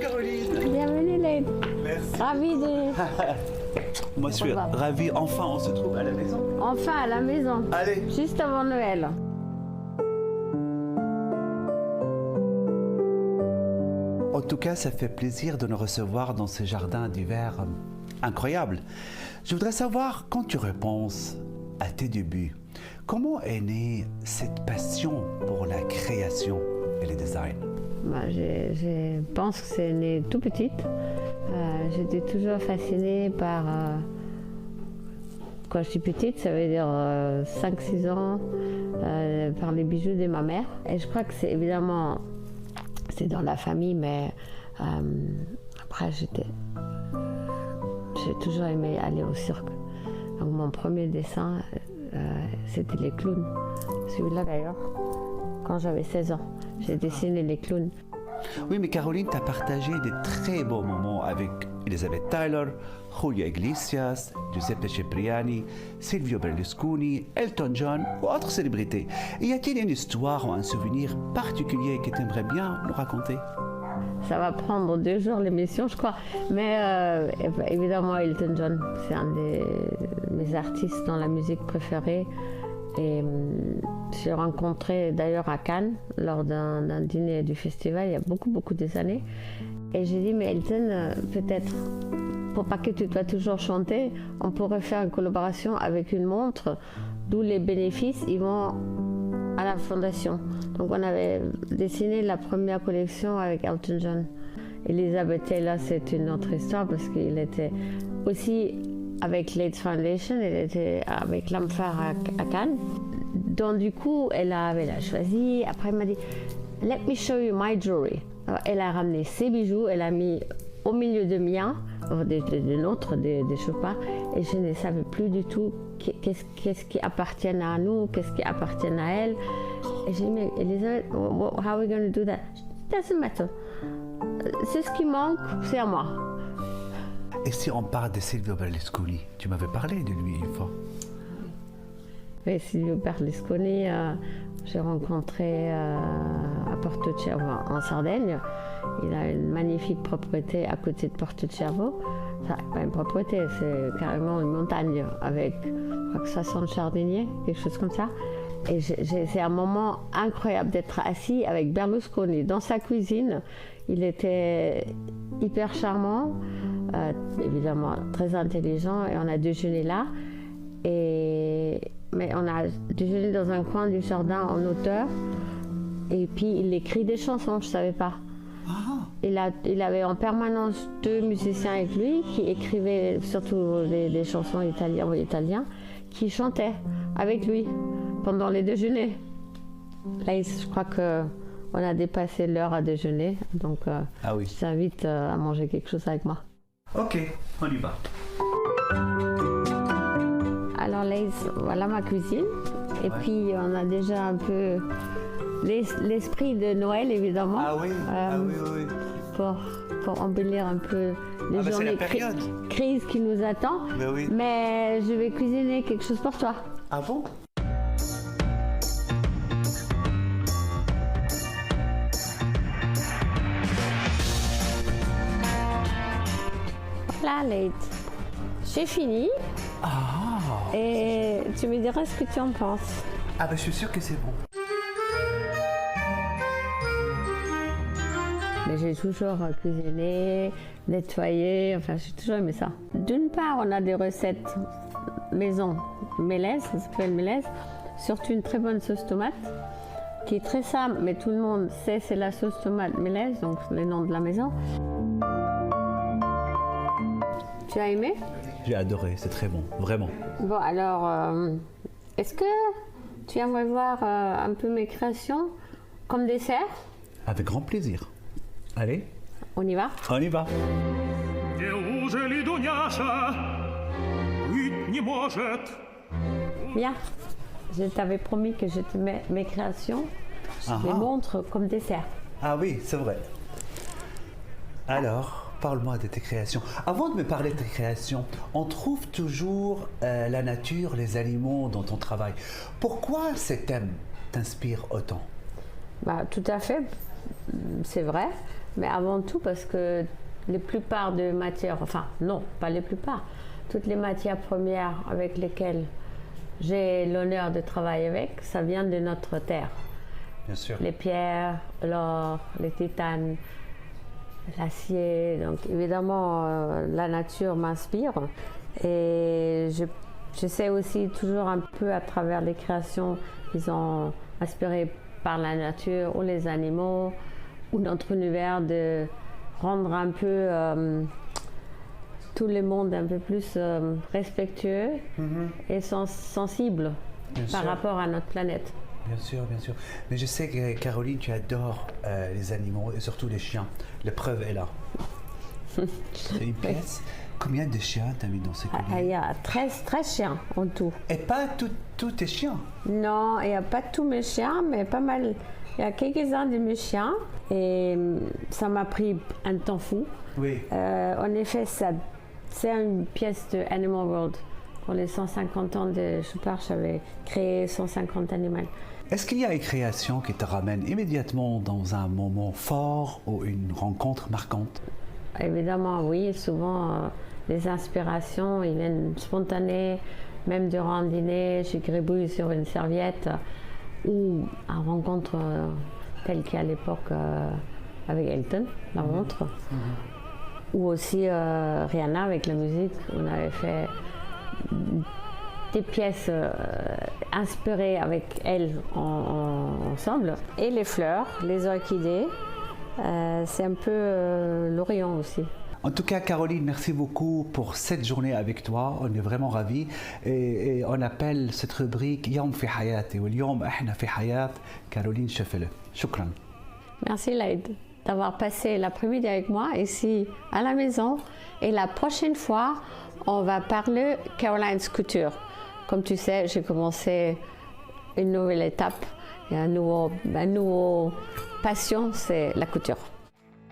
Caroline. Bienvenue Lane. Merci. Ravi de... Moi, je suis ravi. Enfin, on se trouve à la maison. Enfin à la maison. Allez. Juste avant Noël. En tout cas, ça fait plaisir de nous recevoir dans ce jardin d'hiver incroyable. Je voudrais savoir, quand tu repenses à tes débuts, comment est née cette passion pour la création et le design? Je pense que c'est né tout petite. J'étais toujours fascinée par... quand je suis petite, ça veut dire 5-6 ans, par les bijoux de ma mère. Et je crois que c'est évidemment... C'est dans la famille, mais après j'ai toujours aimé aller au cirque. Donc mon premier dessin, c'était les clowns. Celui-là d'ailleurs, quand j'avais 16 ans, j'ai dessiné les clowns. Oui, mais Caroline, tu as partagé des très beaux moments avec Elizabeth Taylor, Julio Iglesias, Giuseppe Cipriani, Silvio Berlusconi, Elton John ou autres célébrités. Y a-t-il une histoire ou un souvenir particulier que tu aimerais bien nous raconter? Ça va prendre 2 jours l'émission, je crois. Mais évidemment, Elton John, c'est un de mes artistes dans la musique préférée. Et je l'ai rencontré d'ailleurs à Cannes lors d'un dîner du festival il y a beaucoup des années. Et j'ai dit, mais Elton, peut-être, pour pas que tu dois toujours chanter, on pourrait faire une collaboration avec une montre d'où les bénéfices ils vont à la fondation. Donc on avait dessiné la première collection avec Elton John. Elizabeth Taylor, c'est une autre histoire parce qu'il était aussi avec Late Foundation, elle était avec l'Amphare à Cannes. Donc du coup, elle a choisi. Après, elle m'a dit, let me show you my jewelry. Alors, elle a ramené ses bijoux, elle a mis au milieu de miens, des nôtres, des chopins, et je ne savais plus du tout qu'est-ce qui appartient à nous, qu'est-ce qui appartient à elle. Et j'ai dit, mais Elizabeth, how are we going to do that? It doesn't matter. C'est ce qui manque, c'est à moi. Et si on parle de Silvio Berlusconi, tu m'avais parlé de lui une fois. Oui, Silvio Berlusconi, j'ai rencontré à Porto Cervo en Sardaigne. Il a une magnifique propriété à côté de Porto Cervo. Enfin, pas une propriété, c'est carrément une montagne avec, je crois que 60 jardiniers, quelque chose comme ça. Et c'est un moment incroyable d'être assis avec Berlusconi dans sa cuisine. Il était hyper charmant, évidemment très intelligent, et on a déjeuné là. Mais on a déjeuné dans un coin du jardin en hauteur. Et puis il écrit des chansons, je ne savais pas. Il avait en permanence 2 musiciens avec lui qui écrivaient surtout des chansons italiens qui chantaient avec lui pendant les déjeuners. Là, je crois qu'on a dépassé l'heure à déjeuner, donc je t'invite à manger quelque chose avec moi. Ok, on y va. Alors Laïs, voilà ma cuisine. Et puis on a déjà un peu l'esprit de Noël, évidemment. Ah oui, oui. Pour embellir un peu les journées crise qui nous attend. Oui. Mais je vais cuisiner quelque chose pour toi. Ah bon? Voilà, Laïs. J'ai fini. Et tu me diras ce que tu en penses. Ah ben je suis sûre que c'est bon. Mais j'ai toujours cuisiné, nettoyé, enfin j'ai toujours aimé ça. D'une part, on a des recettes maison, Mélèze, ça s'appelle Mélèze, surtout une très bonne sauce tomate, qui est très simple, mais tout le monde sait c'est la sauce tomate Mélèze, donc c'est le nom de la maison. Tu as aimé? J'ai adoré, c'est très bon, vraiment. Bon alors, est-ce que tu aimerais voir un peu mes créations comme dessert? Avec grand plaisir. Allez. On y va? On y va. Bien. Je t'avais promis que je te mets mes créations, je les montre comme dessert. Ah oui, c'est vrai. Alors, parle-moi de tes créations. Avant de me parler de tes créations, on trouve toujours la nature, les animaux dans ton travail. Pourquoi ces thèmes t'inspirent autant? Tout à fait, c'est vrai. Mais avant tout parce que les plupart de matières, enfin non, pas les plupart, toutes les matières premières avec lesquelles j'ai l'honneur de travailler avec, ça vient de notre terre. Bien sûr. Les pierres, l'or, les titanes, l'acier. Donc évidemment, la nature m'inspire. Et j'essaie aussi toujours un peu à travers les créations qui sont inspirées par la nature ou les animaux ou notre univers de rendre un peu tout le monde un peu plus respectueux et sensible par rapport à notre planète. Bien sûr, bien sûr. Mais je sais que Caroline, tu adores les animaux et surtout les chiens. La preuve est là. C'est une pièce. Combien de chiens t'as mis dans ce collier? Il y a 13 chiens en tout. Et pas tous tes chiens? Non, il n'y a pas tous mes chiens, mais pas mal. Il y a quelques-uns de mes chiens et ça m'a pris un temps fou. Oui. En effet, c'est une pièce de Animal World. Pour les 150 ans de Chopard, j'avais créé 150 animaux. Est-ce qu'il y a une création qui te ramène immédiatement dans un moment fort ou une rencontre marquante? Évidemment, oui. Souvent, les inspirations, ils viennent spontanées. Même durant un dîner, je gribouille sur une serviette ou une rencontre telle qu'à l'époque avec Elton, la montre. Ou aussi Rihanna avec la musique. On avait fait des pièces inspirées avec elle ensemble. Et les fleurs, les orchidées, c'est un peu l'Orient aussi. En tout cas, Caroline, merci beaucoup pour cette journée avec toi. On est vraiment ravis. Et on appelle cette rubrique يوم في حياتي واليوم احنا في حياة Caroline Scheffele. شكرا. Merci Laïd d'avoir passé l'après-midi avec moi ici à la maison. Et la prochaine fois, on va parler Caroline's couture. Comme tu sais, j'ai commencé une nouvelle étape et un nouveau passion, c'est la couture.